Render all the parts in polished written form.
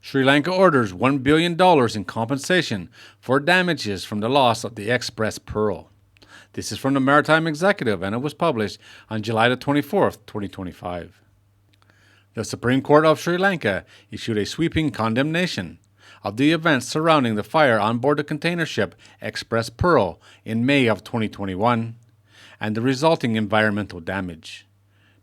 Sri Lanka orders $1 billion in compensation for damages from the loss of the Express Pearl. This is from the Maritime Executive, and it was published on July the 24th, 2025. The Supreme Court of Sri Lanka issued a sweeping condemnation of the events surrounding the fire on board the container ship Express Pearl in May of 2021 and the resulting environmental damage.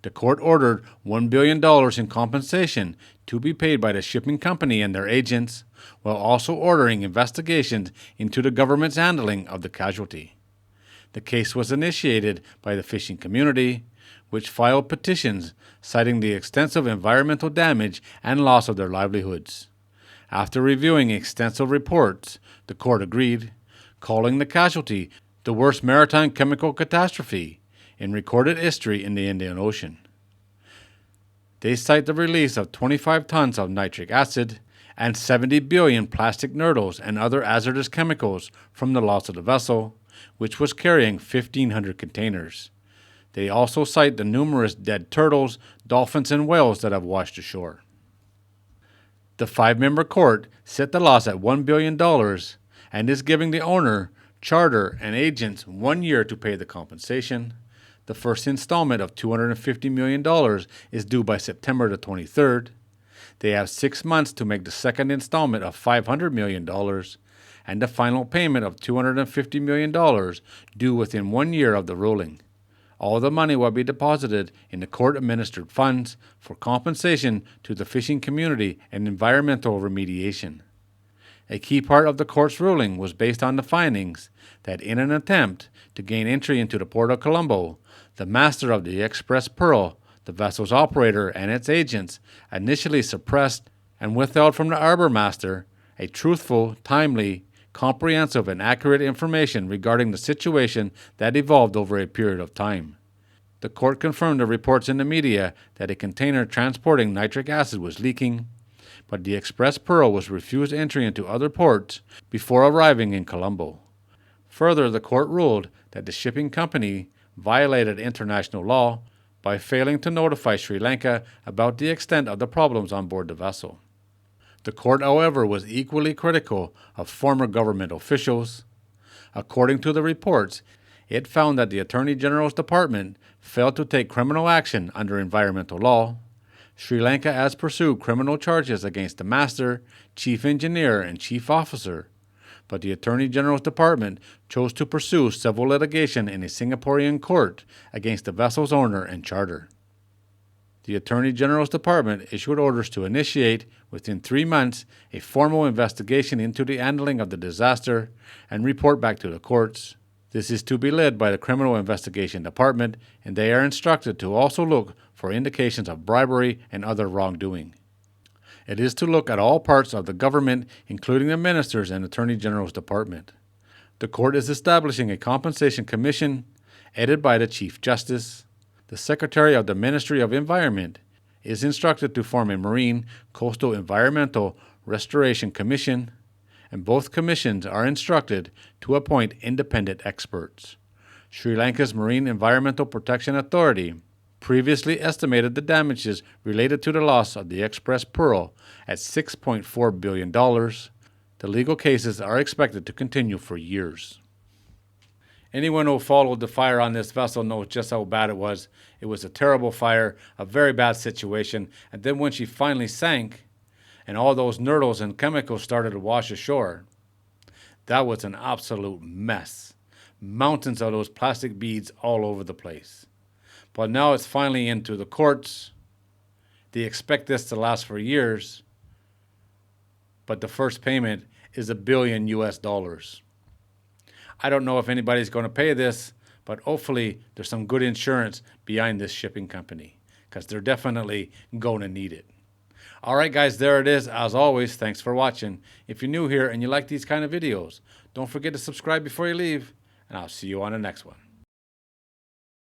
The court ordered $1 billion in compensation to be paid by the shipping company and their agents, while also ordering investigations into the government's handling of the casualty. The case was initiated by the fishing community, which filed petitions citing the extensive environmental damage and loss of their livelihoods. After reviewing extensive reports, the court agreed, calling the casualty the worst maritime chemical catastrophe in recorded history in the Indian Ocean. They cite the release of 25 tons of nitric acid and 70 billion plastic nurdles and other hazardous chemicals from the loss of the vessel, which was carrying 1,500 containers. They also cite the numerous dead turtles, dolphins, and whales that have washed ashore. The 5-member court set the loss at $1 billion and is giving the owner, charter, and agents 1 year to pay the compensation. The first installment of $250 million is due by September the 23rd. They have 6 months to make the second installment of $500 million and the final payment of $250 million due within 1 year of the ruling. All the money will be deposited in the court-administered funds for compensation to the fishing community and environmental remediation. A key part of the court's ruling was based on the findings that in an attempt to gain entry into the Port of Colombo, the master of the Express Pearl, the vessel's operator, and its agents initially suppressed and withheld from the harbor master a truthful, timely, comprehensive, and accurate information regarding the situation that evolved over a period of time. The court confirmed the reports in the media that a container transporting nitric acid was leaking, but the Express Pearl was refused entry into other ports before arriving in Colombo. Further, the court ruled that the shipping company violated international law by failing to notify Sri Lanka about the extent of the problems on board the vessel. The court, however, was equally critical of former government officials. According to the reports, it found that the Attorney General's Department failed to take criminal action under environmental law. Sri Lanka has pursued criminal charges against the master, chief engineer, and chief officer, but the Attorney General's Department chose to pursue civil litigation in a Singaporean court against the vessel's owner and charter. The Attorney General's Department issued orders to initiate, within 3 months, a formal investigation into the handling of the disaster and report back to the courts. This is to be led by the Criminal Investigation Department, and they are instructed to also look for indications of bribery and other wrongdoing. It is to look at all parts of the government, including the ministers and Attorney General's Department. The court is establishing a compensation commission, headed by the Chief Justice. The Secretary of the Ministry of Environment is instructed to form a Marine Coastal Environmental Restoration Commission, and both commissions are instructed to appoint independent experts. Sri Lanka's Marine Environmental Protection Authority previously estimated the damages related to the loss of the Express Pearl at $6.4 billion. The legal cases are expected to continue for years. Anyone who followed the fire on this vessel knows just how bad it was. It was a terrible fire, a very bad situation, and then when she finally sank, and all those nurdles and chemicals started to wash ashore, that was an absolute mess. Mountains of those plastic beads all over the place. But now it's finally into the courts. They expect this to last for years, but the first payment is $1 billion US. I don't know if anybody's going to pay this, but hopefully there's some good insurance behind this shipping company, because they're definitely going to need it. All right, guys, there it is. As always, thanks for watching. If you're new here and you like these kind of videos, don't forget to subscribe before you leave, and I'll see you on the next one.